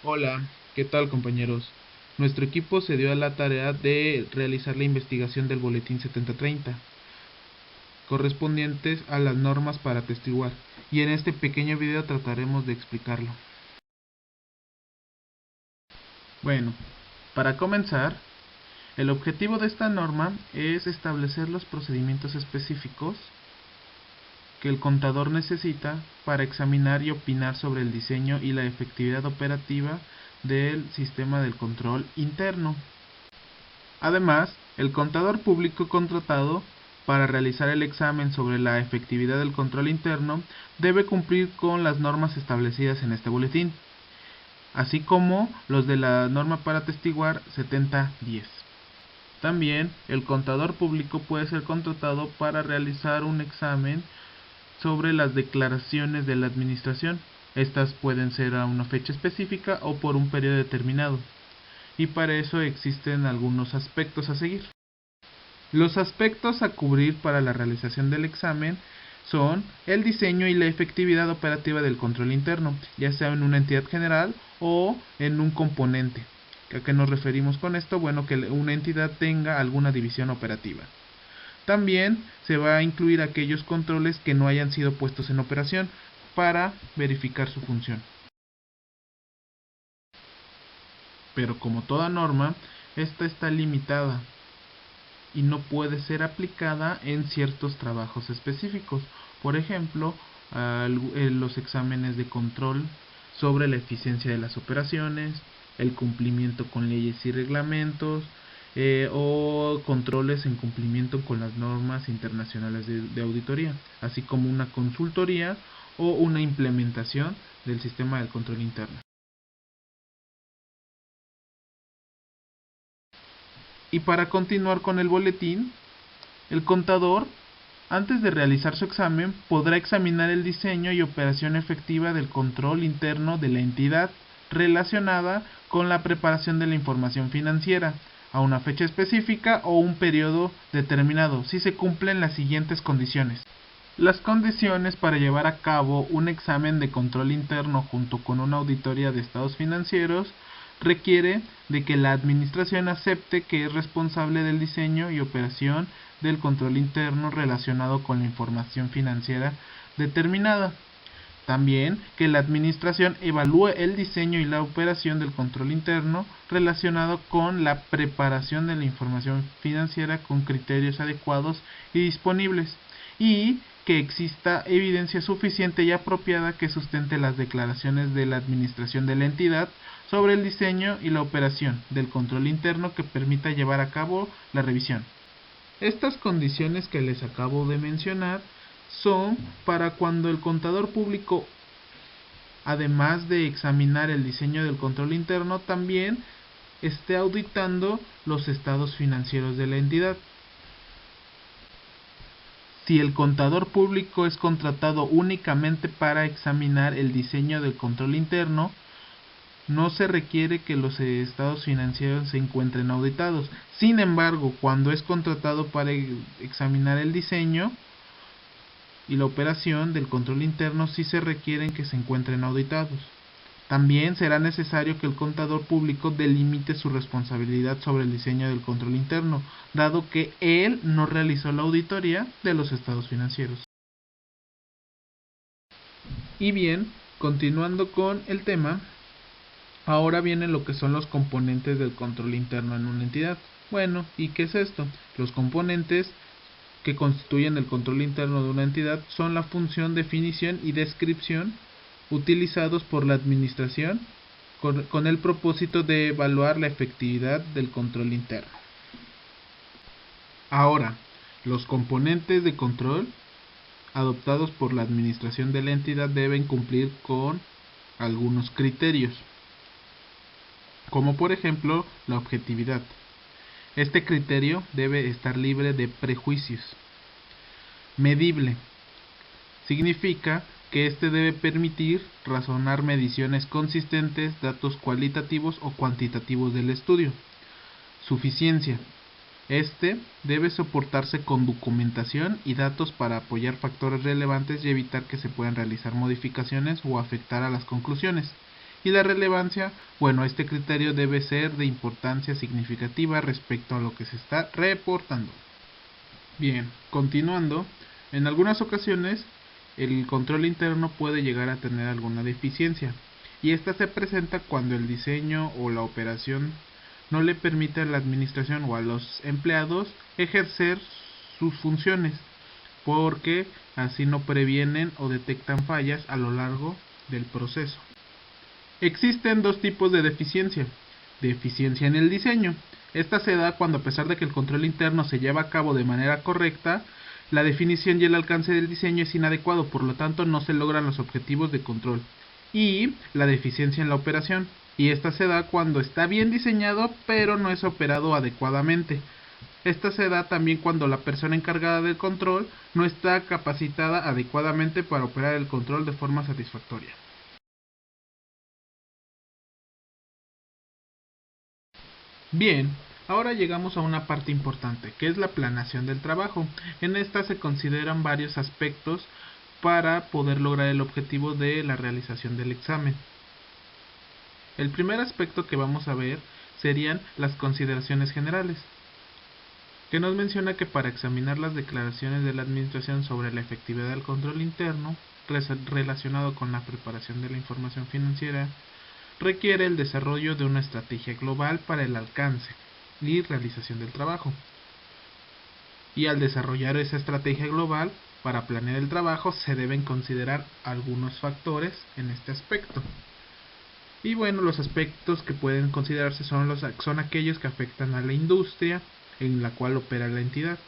Hola, ¿qué tal compañeros? Nuestro equipo se dio a la tarea de realizar la investigación del boletín 7030, correspondientes a las normas para atestiguar, y en este pequeño video trataremos de explicarlo. Bueno, para comenzar, el objetivo de esta norma es establecer los procedimientos específicos que el contador necesita para examinar y opinar sobre el diseño y la efectividad operativa del sistema del control interno. Además, el contador público contratado para realizar el examen sobre la efectividad del control interno debe cumplir con las normas establecidas en este boletín, así como los de la norma para atestiguar 7010. También, el contador público puede ser contratado para realizar un examen sobre las declaraciones de la administración. Estas pueden ser a una fecha específica o por un periodo determinado, y para eso existen algunos aspectos a seguir. Los aspectos a cubrir para la realización del examen son el diseño y la efectividad operativa del control interno, ya sea en una entidad general o en un componente. ¿A qué nos referimos con esto? Bueno, que una entidad tenga alguna división operativa. También se va a incluir aquellos controles que no hayan sido puestos en operación para verificar su función. Pero como toda norma, esta está limitada y no puede ser aplicada en ciertos trabajos específicos. Por ejemplo, los exámenes de control sobre la eficiencia de las operaciones, el cumplimiento con leyes y reglamentos, o controles en cumplimiento con las normas internacionales de auditoría, así como una consultoría o una implementación del sistema del control interno. Y para continuar con el boletín, el contador, antes de realizar su examen, podrá examinar el diseño y operación efectiva del control interno de la entidad relacionada con la preparación de la información financiera a una fecha específica o un periodo determinado, si se cumplen las siguientes condiciones. Las condiciones para llevar a cabo un examen de control interno junto con una auditoría de estados financieros requiere de que la administración acepte que es responsable del diseño y operación del control interno relacionado con la información financiera determinada. También que la administración evalúe el diseño y la operación del control interno relacionado con la preparación de la información financiera con criterios adecuados y disponibles, y que exista evidencia suficiente y apropiada que sustente las declaraciones de la administración de la entidad sobre el diseño y la operación del control interno que permita llevar a cabo la revisión. Estas condiciones que les acabo de mencionar son para cuando el contador público, además de examinar el diseño del control interno, también esté auditando los estados financieros de la entidad. Si el contador público es contratado únicamente para examinar el diseño del control interno, no se requiere que los estados financieros se encuentren auditados. Sin embargo, cuando es contratado para examinar el diseño y la operación del control interno, sí se requieren que se encuentren auditados. También será necesario que el contador público delimite su responsabilidad sobre el diseño del control interno, dado que él no realizó la auditoría de los estados financieros. Y bien, continuando con el tema, ahora viene lo que son los componentes del control interno en una entidad. Bueno, ¿y qué es esto? Los componentes que constituyen el control interno de una entidad son la función, definición y descripción utilizados por la administración con el propósito de evaluar la efectividad del control interno. Ahora, los componentes de control adoptados por la administración de la entidad deben cumplir con algunos criterios, como por ejemplo la objetividad. Este criterio debe estar libre de prejuicios. Medible. Significa que este debe permitir razonar mediciones consistentes, datos cualitativos o cuantitativos del estudio. Suficiencia. Este debe soportarse con documentación y datos para apoyar factores relevantes y evitar que se puedan realizar modificaciones o afectar a las conclusiones. Y la relevancia, bueno, este criterio debe ser de importancia significativa respecto a lo que se está reportando. Bien, continuando, en algunas ocasiones el control interno puede llegar a tener alguna deficiencia, y esta se presenta cuando el diseño o la operación no le permite a la administración o a los empleados ejercer sus funciones, porque así no previenen o detectan fallas a lo largo del proceso. Existen dos tipos de deficiencia. Deficiencia en el diseño. Esta se da cuando, a pesar de que el control interno se lleva a cabo de manera correcta, la definición y el alcance del diseño es inadecuado, por lo tanto no se logran los objetivos de control. Y la deficiencia en la operación. Y esta se da cuando está bien diseñado pero no es operado adecuadamente. Esta se da también cuando la persona encargada del control no está capacitada adecuadamente para operar el control de forma satisfactoria. Bien, ahora llegamos a una parte importante, que es la planeación del trabajo. En esta se consideran varios aspectos para poder lograr el objetivo de la realización del examen. El primer aspecto que vamos a ver serían las consideraciones generales, que nos menciona que para examinar las declaraciones de la administración sobre la efectividad del control interno relacionado con la preparación de la información financiera, requiere el desarrollo de una estrategia global para el alcance y realización del trabajo. Y al desarrollar esa estrategia global para planear el trabajo se deben considerar algunos factores en este aspecto. Y bueno, los aspectos que pueden considerarse son aquellos que afectan a la industria en la cual opera la entidad.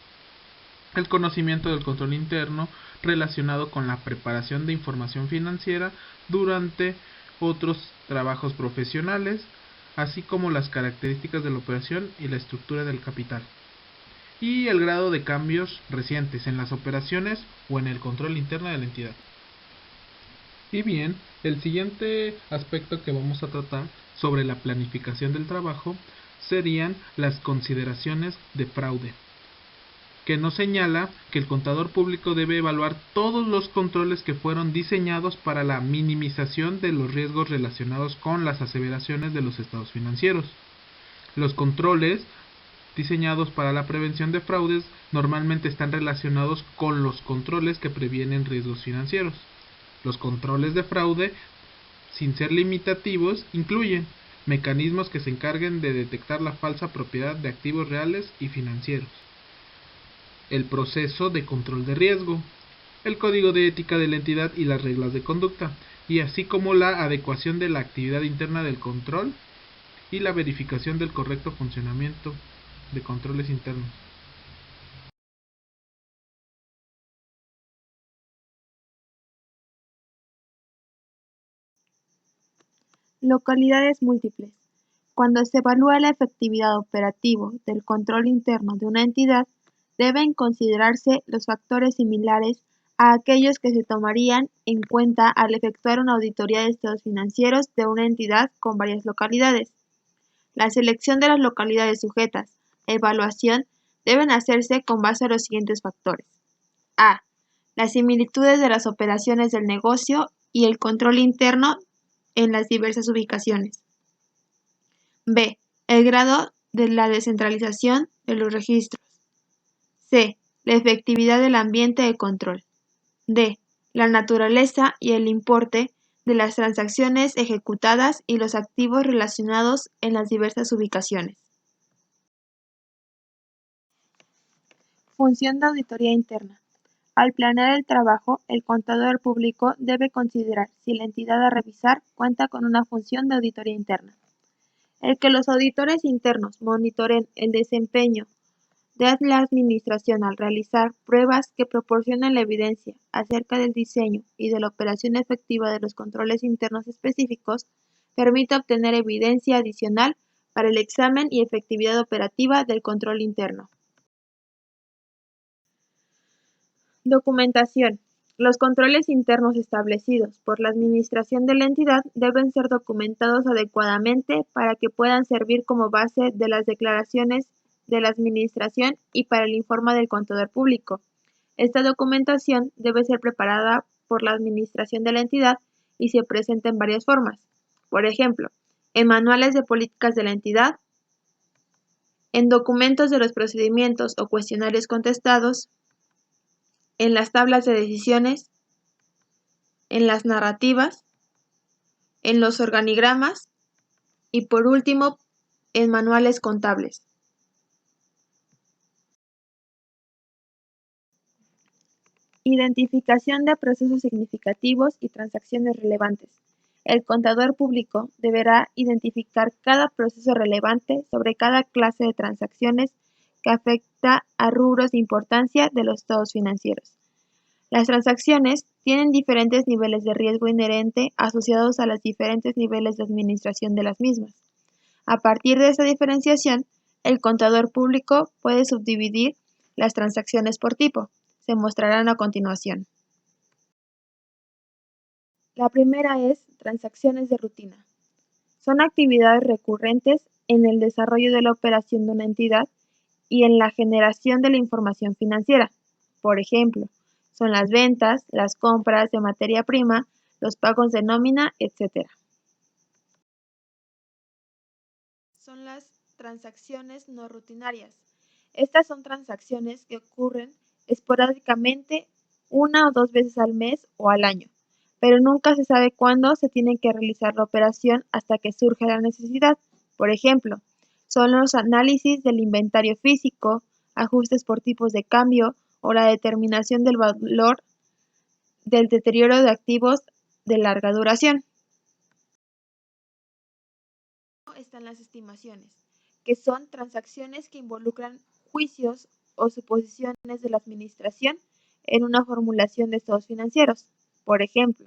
El conocimiento del control interno relacionado con la preparación de información financiera durante otros trabajos profesionales, así como las características de la operación y la estructura del capital, y el grado de cambios recientes en las operaciones o en el control interno de la entidad. Y bien, el siguiente aspecto que vamos a tratar sobre la planificación del trabajo serían las consideraciones de fraude, que nos señala que el contador público debe evaluar todos los controles que fueron diseñados para la minimización de los riesgos relacionados con las aseveraciones de los estados financieros. Los controles diseñados para la prevención de fraudes normalmente están relacionados con los controles que previenen riesgos financieros. Los controles de fraude, sin ser limitativos, incluyen mecanismos que se encarguen de detectar la falsa propiedad de activos reales y financieros, el proceso de control de riesgo, el código de ética de la entidad y las reglas de conducta, y así como la adecuación de la actividad interna del control y la verificación del correcto funcionamiento de controles internos. Localidades múltiples. Cuando se evalúa la efectividad operativa del control interno de una entidad, deben considerarse los factores similares a aquellos que se tomarían en cuenta al efectuar una auditoría de estados financieros de una entidad con varias localidades. La selección de las localidades sujetas a evaluación deben hacerse con base a los siguientes factores. A. Las similitudes de las operaciones del negocio y el control interno en las diversas ubicaciones. B. El grado de la descentralización de los registros. C. La efectividad del ambiente de control. D. La naturaleza y el importe de las transacciones ejecutadas y los activos relacionados en las diversas ubicaciones. Función de auditoría interna. Al planear el trabajo, el contador público debe considerar si la entidad a revisar cuenta con una función de auditoría interna. El que los auditores internos monitoreen el desempeño de la administración al realizar pruebas que proporcionen la evidencia acerca del diseño y de la operación efectiva de los controles internos específicos permite obtener evidencia adicional para el examen y efectividad operativa del control interno. Documentación. Los controles internos establecidos por la administración de la entidad deben ser documentados adecuadamente para que puedan servir como base de las declaraciones de la administración y para el informe del contador público. Esta documentación debe ser preparada por la administración de la entidad y se presenta en varias formas. por ejemplo, en manuales de políticas de la entidad, en documentos de los procedimientos o cuestionarios contestados, en las tablas de decisiones, en las narrativas, en los organigramas y por último, en manuales contables. Identificación de procesos significativos y transacciones relevantes. El contador público deberá identificar cada proceso relevante sobre cada clase de transacciones que afecta a rubros de importancia de los estados financieros. Las transacciones tienen diferentes niveles de riesgo inherente asociados a los diferentes niveles de administración de las mismas. A partir de esta diferenciación, el contador público puede subdividir las transacciones por tipo. Se mostrarán a continuación. La primera es transacciones de rutina. Son actividades recurrentes en el desarrollo de la operación de una entidad y en la generación de la información financiera. Por ejemplo, son las ventas, las compras de materia prima, los pagos de nómina, etc. Son las transacciones no rutinarias. Estas son transacciones que ocurren esporádicamente 1 o 2 veces al mes o al año, pero nunca se sabe cuándo se tiene que realizar la operación hasta que surge la necesidad. Por ejemplo, son los análisis del inventario físico, ajustes por tipos de cambio o la determinación del valor del deterioro de activos de larga duración. Están las estimaciones, que son transacciones que involucran juicios o suposiciones de la administración en una formulación de estados financieros. Por ejemplo,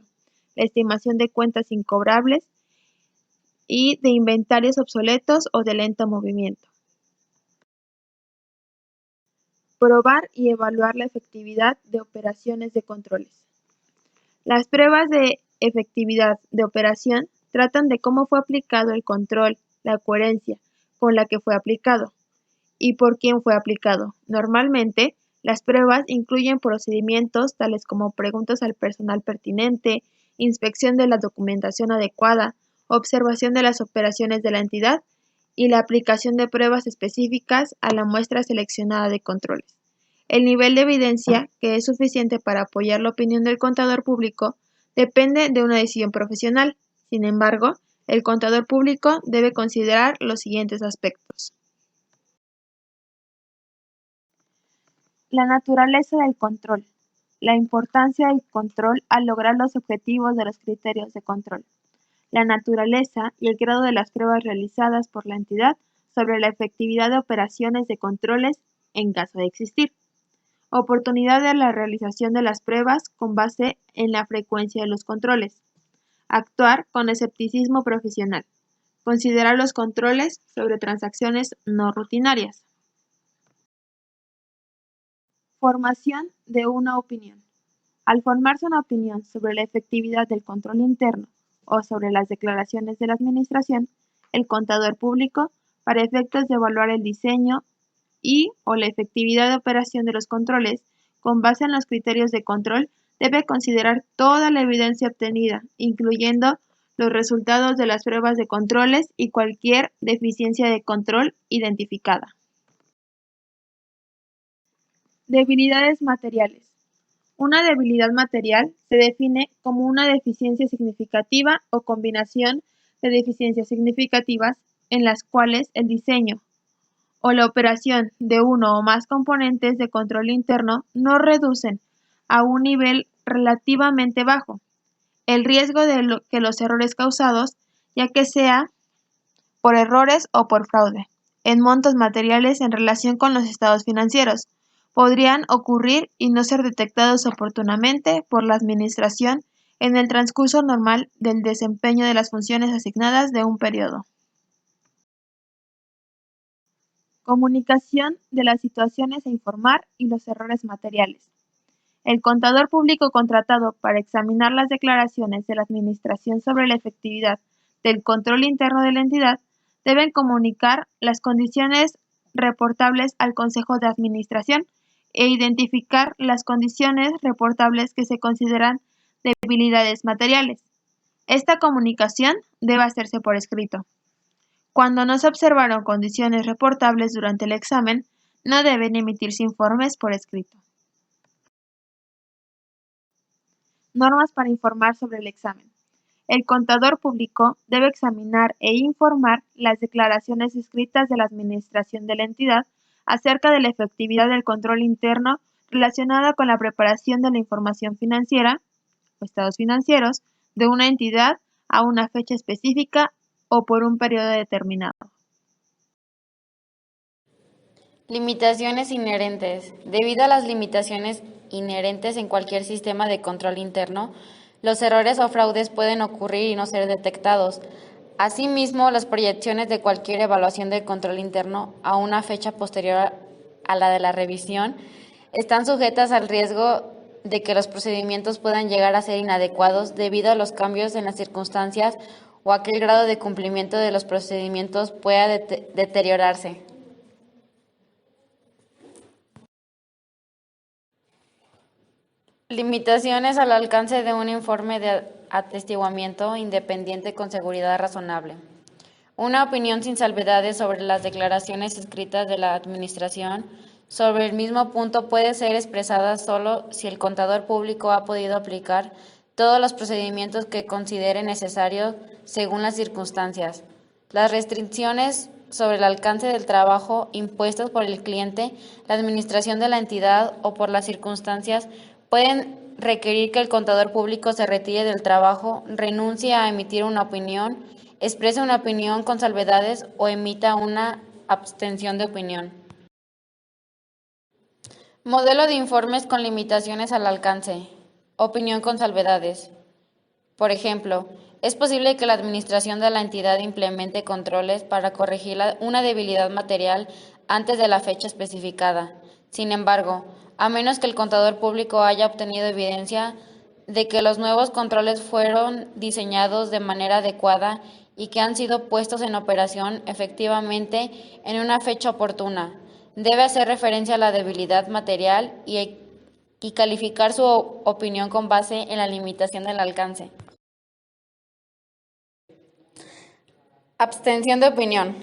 la estimación de cuentas incobrables y de inventarios obsoletos o de lento movimiento. Probar y evaluar la efectividad de operaciones de controles. Las pruebas de efectividad de operación tratan de cómo fue aplicado el control, la coherencia con la que fue aplicado y por quién fue aplicado. Normalmente, las pruebas incluyen procedimientos tales como preguntas al personal pertinente, inspección de la documentación adecuada, observación de las operaciones de la entidad y la aplicación de pruebas específicas a la muestra seleccionada de controles. El nivel de evidencia que es suficiente para apoyar la opinión del contador público depende de una decisión profesional. Sin embargo, el contador público debe considerar los siguientes aspectos. La naturaleza del control. La importancia del control al lograr los objetivos de los criterios de control. La naturaleza y el grado de las pruebas realizadas por la entidad sobre la efectividad de operaciones de controles en caso de existir. Oportunidad de la realización de las pruebas con base en la frecuencia de los controles. Actuar con escepticismo profesional. Considerar los controles sobre transacciones no rutinarias. Formación de una opinión. Al formarse una opinión sobre la efectividad del control interno o sobre las declaraciones de la administración, el contador público, para efectos de evaluar el diseño y o la efectividad de operación de los controles con base en los criterios de control, debe considerar toda la evidencia obtenida, incluyendo los resultados de las pruebas de controles y cualquier deficiencia de control identificada. Debilidades materiales. Una debilidad material se define como una deficiencia significativa o combinación de deficiencias significativas en las cuales el diseño o la operación de uno o más componentes de control interno no reducen a un nivel relativamente bajo el riesgo de que los errores causados, ya que sea por errores o por fraude, en montos materiales en relación con los estados financieros, podrían ocurrir y no ser detectados oportunamente por la Administración en el transcurso normal del desempeño de las funciones asignadas de un periodo. Comunicación de las situaciones a informar y los errores materiales. El contador público contratado para examinar las declaraciones de la Administración sobre la efectividad del control interno de la entidad deben comunicar las condiciones reportables al Consejo de Administración e identificar las condiciones reportables que se consideran debilidades materiales. Esta comunicación debe hacerse por escrito. Cuando no se observaron condiciones reportables durante el examen, no deben emitirse informes por escrito. Normas para informar sobre el examen. El contador público debe examinar e informar las declaraciones escritas de la administración de la entidad acerca de la efectividad del control interno relacionada con la preparación de la información financiera o estados financieros de una entidad a una fecha específica o por un periodo determinado. Limitaciones inherentes. Debido a las limitaciones inherentes en cualquier sistema de control interno, los errores o fraudes pueden ocurrir y no ser detectados. Asimismo, las proyecciones de cualquier evaluación del control interno a una fecha posterior a la de la revisión están sujetas al riesgo de que los procedimientos puedan llegar a ser inadecuados debido a los cambios en las circunstancias o a que el grado de cumplimiento de los procedimientos pueda deteriorarse. Limitaciones al alcance de un informe de atestiguamiento independiente con seguridad razonable. Una opinión sin salvedades sobre las declaraciones escritas de la Administración sobre el mismo punto puede ser expresada solo si el contador público ha podido aplicar todos los procedimientos que considere necesarios según las circunstancias. Las restricciones sobre el alcance del trabajo impuestas por el cliente, la administración de la entidad o por las circunstancias pueden requerir que el contador público se retire del trabajo, renuncie a emitir una opinión, exprese una opinión con salvedades o emita una abstención de opinión. Modelo de informes con limitaciones al alcance. Opinión con salvedades. Por ejemplo, es posible que la administración de la entidad implemente controles para corregir una debilidad material antes de la fecha especificada. Sin embargo, a menos que el contador público haya obtenido evidencia de que los nuevos controles fueron diseñados de manera adecuada y que han sido puestos en operación efectivamente en una fecha oportuna, debe hacer referencia a la debilidad material y calificar su opinión con base en la limitación del alcance. Abstención de opinión.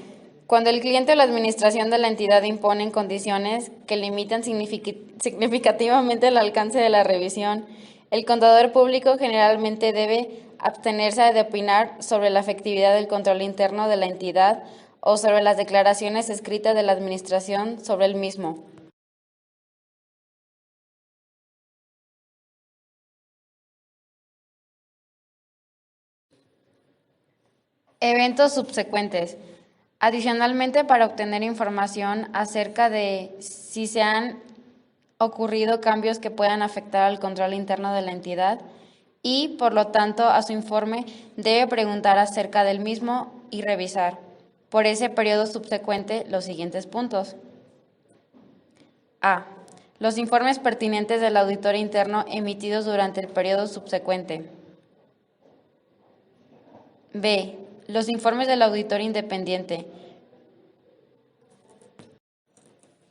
Cuando el cliente o la administración de la entidad imponen condiciones que limitan significativamente el alcance de la revisión, el contador público generalmente debe abstenerse de opinar sobre la efectividad del control interno de la entidad o sobre las declaraciones escritas de la administración sobre el mismo. Eventos subsecuentes. Adicionalmente, para obtener información acerca de si se han ocurrido cambios que puedan afectar al control interno de la entidad y, por lo tanto, a su informe, debe preguntar acerca del mismo y revisar, por ese periodo subsecuente, los siguientes puntos. A. Los informes pertinentes del auditor interno emitidos durante el periodo subsecuente. B. Los informes del auditor independiente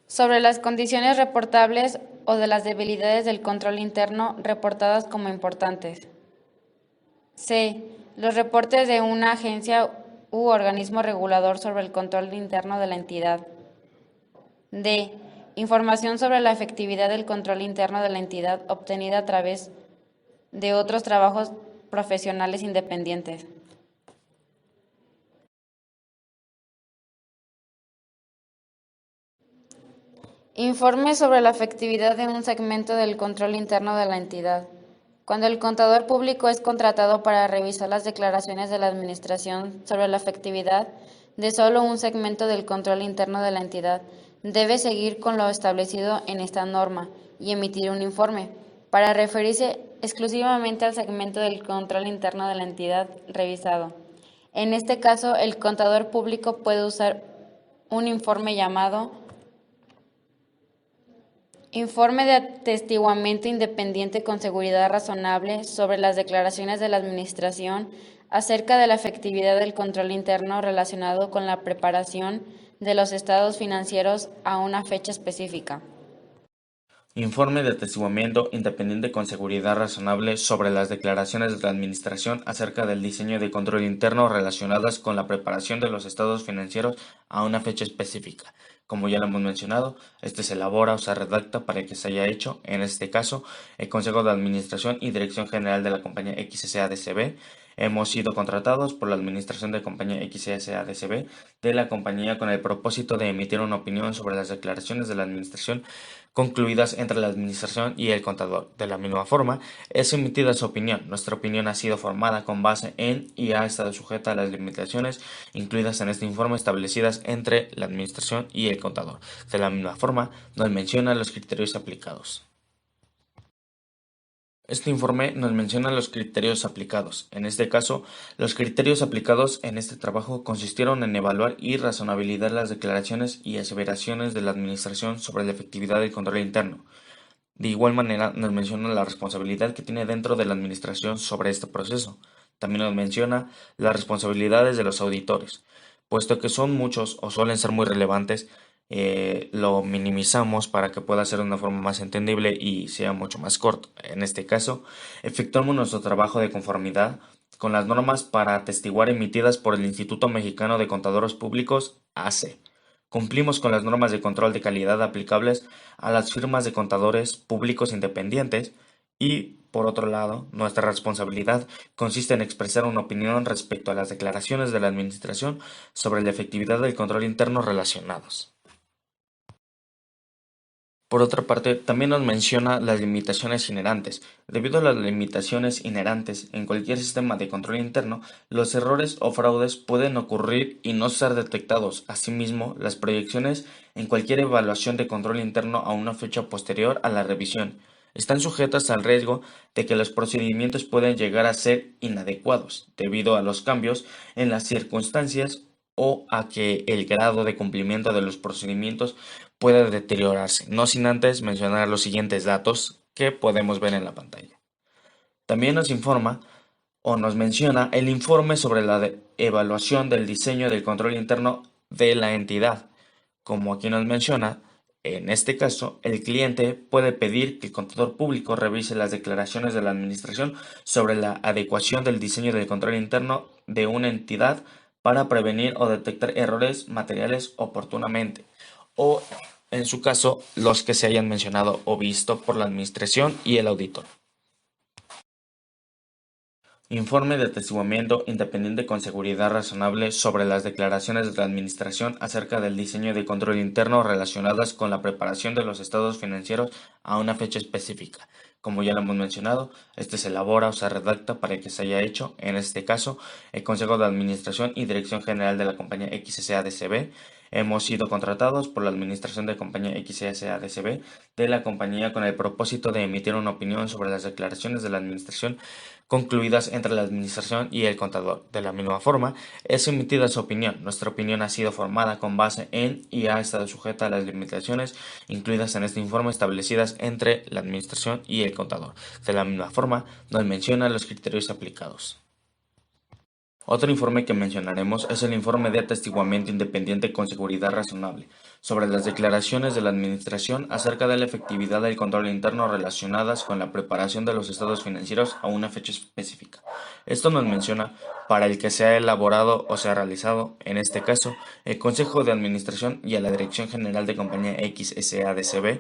sobre las condiciones reportables o de las debilidades del control interno reportadas como importantes. C. Los reportes de una agencia u organismo regulador sobre el control interno de la entidad. D. Información sobre la efectividad del control interno de la entidad obtenida a través de otros trabajos profesionales independientes. Informe sobre la efectividad de un segmento del control interno de la entidad. Cuando el contador público es contratado para revisar las declaraciones de la Administración sobre la efectividad de solo un segmento del control interno de la entidad, debe seguir con lo establecido en esta norma y emitir un informe para referirse exclusivamente al segmento del control interno de la entidad revisado. En este caso, el contador público puede usar un informe llamado Informe de atestiguamiento independiente con seguridad razonable sobre las declaraciones de la Administración acerca de la efectividad del control interno relacionado con la preparación de los estados financieros a una fecha específica. Informe de atestiguamiento independiente con seguridad razonable sobre las declaraciones de la Administración acerca del diseño de control interno relacionadas con la preparación de los estados financieros a una fecha específica. Como ya lo hemos mencionado, este se elabora o se redacta para que se haya hecho, en este caso, el Consejo de Administración y Dirección General de la compañía XSADCB. Hemos sido contratados por la Administración de compañía XSADCB de la compañía con el propósito de emitir una opinión sobre las declaraciones de la Administración concluidas entre la Administración y el contador. De la misma forma, es emitida su opinión. Nuestra opinión ha sido formada con base en y ha estado sujeta a las limitaciones incluidas en este informe establecidas entre la Administración y el contador. De la misma forma, nos menciona los criterios aplicados. Este informe nos menciona los criterios aplicados. En este caso, los criterios aplicados en este trabajo consistieron en evaluar y razonabilizar las declaraciones y aseveraciones de la Administración sobre la efectividad del control interno. De igual manera, nos menciona la responsabilidad que tiene dentro de la Administración sobre este proceso. También nos menciona las responsabilidades de los auditores, puesto que son muchos o suelen ser muy relevantes. Lo minimizamos para que pueda ser de una forma más entendible y sea mucho más corto. En este caso, efectuamos nuestro trabajo de conformidad con las normas para atestiguar emitidas por el Instituto Mexicano de Contadores Públicos, AC. Cumplimos con las normas de control de calidad aplicables a las firmas de contadores públicos independientes y, por otro lado, nuestra responsabilidad consiste en expresar una opinión respecto a las declaraciones de la Administración sobre la efectividad del control interno relacionados. Por otra parte, también nos menciona las limitaciones inherentes. Debido a las limitaciones inherentes en cualquier sistema de control interno, los errores o fraudes pueden ocurrir y no ser detectados. Asimismo, las proyecciones en cualquier evaluación de control interno a una fecha posterior a la revisión están sujetas al riesgo de que los procedimientos pueden llegar a ser inadecuados debido a los cambios en las circunstancias o a que el grado de cumplimiento de los procedimientos puede deteriorarse, no sin antes mencionar los siguientes datos que podemos ver en la pantalla. También nos informa o nos menciona el informe sobre la evaluación del diseño del control interno de la entidad. Como aquí nos menciona, en este caso, el cliente puede pedir que el contador público revise las declaraciones de la administración sobre la adecuación del diseño del control interno de una entidad para prevenir o detectar errores materiales oportunamente, o en su caso, los que se hayan mencionado o visto por la administración y el auditor. Informe de atestiguamiento independiente con seguridad razonable sobre las declaraciones de la Administración acerca del diseño de control interno relacionadas con la preparación de los estados financieros a una fecha específica. Como ya lo hemos mencionado, este se elabora o se redacta para que se haya hecho, en este caso, el Consejo de Administración y Dirección General de la compañía XSADCB. Hemos sido contratados por la Administración de compañía XSADCB de la compañía con el propósito de emitir una opinión sobre las declaraciones de la Administración concluidas entre la Administración y el contador. De la misma forma, es emitida su opinión. Nuestra opinión ha sido formada con base en y ha estado sujeta a las limitaciones incluidas en este informe establecidas entre la Administración y el contador. De la misma forma, nos menciona los criterios aplicados. Otro informe que mencionaremos es el informe de atestiguamiento independiente con seguridad razonable sobre las declaraciones de la Administración acerca de la efectividad del control interno relacionadas con la preparación de los estados financieros a una fecha específica. Esto nos menciona para el que se ha elaborado o se ha realizado, en este caso, el Consejo de Administración y a la Dirección General de Compañía XSADCB.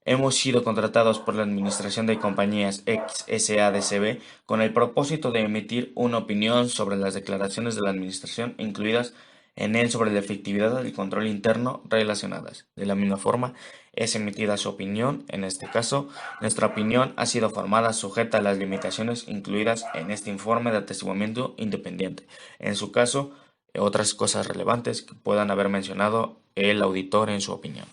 Hemos sido contratados por la Administración de Compañías XSADCB con el propósito de emitir una opinión sobre las declaraciones de la Administración incluidas en él sobre la efectividad del control interno relacionadas. De la misma forma, es emitida su opinión. En este caso, nuestra opinión ha sido formada sujeta a las limitaciones incluidas en este informe de atestiguamiento independiente. En su caso, otras cosas relevantes que puedan haber mencionado el auditor en su opinión.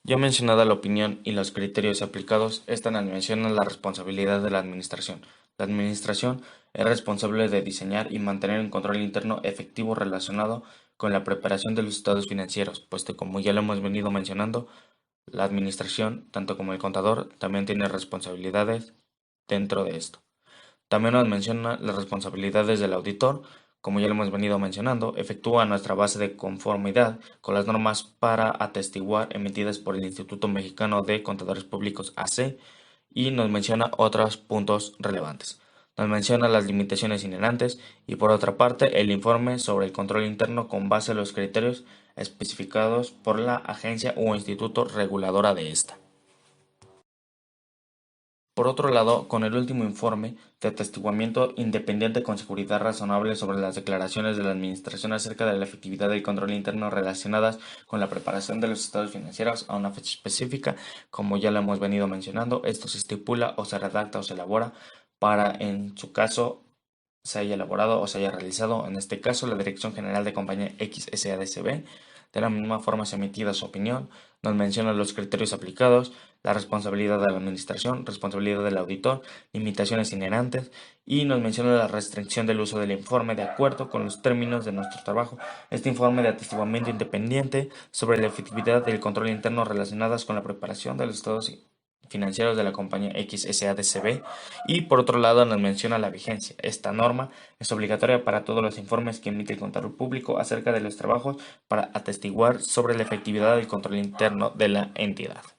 Ya mencionada la opinión y los criterios aplicados, esta nos menciona la responsabilidad de la Administración. La Administración es responsable de diseñar y mantener un control interno efectivo relacionado con la preparación de los estados financieros, puesto como ya lo hemos venido mencionando, la Administración, tanto como el contador, también tiene responsabilidades dentro de esto. También nos menciona las responsabilidades del auditor, como ya lo hemos venido mencionando, efectúa nuestra base de conformidad con las normas para atestiguar emitidas por el Instituto Mexicano de Contadores Públicos AC y nos menciona otros puntos relevantes. Nos menciona las limitaciones inherentes y por otra parte el informe sobre el control interno con base a los criterios especificados por la agencia o instituto reguladora de esta. Por otro lado, con el último informe de atestiguamiento independiente con seguridad razonable sobre las declaraciones de la Administración acerca de la efectividad del control interno relacionadas con la preparación de los estados financieros a una fecha específica, como ya lo hemos venido mencionando, esto se estipula o se redacta o se elabora para, en su caso, se haya elaborado o se haya realizado, en este caso, la Dirección General de Compañía X SADCB. De la misma forma se ha emitido su opinión, nos menciona los criterios aplicados, la responsabilidad de la administración, responsabilidad del auditor, limitaciones inherentes y nos menciona la restricción del uso del informe de acuerdo con los términos de nuestro trabajo. Este informe de atestiguamiento independiente sobre la efectividad del control interno relacionadas con la preparación de los estados financieros de la compañía X SADCB y por otro lado nos menciona la vigencia. Esta norma es obligatoria para todos los informes que emite el contador público acerca de los trabajos para atestiguar sobre la efectividad del control interno de la entidad.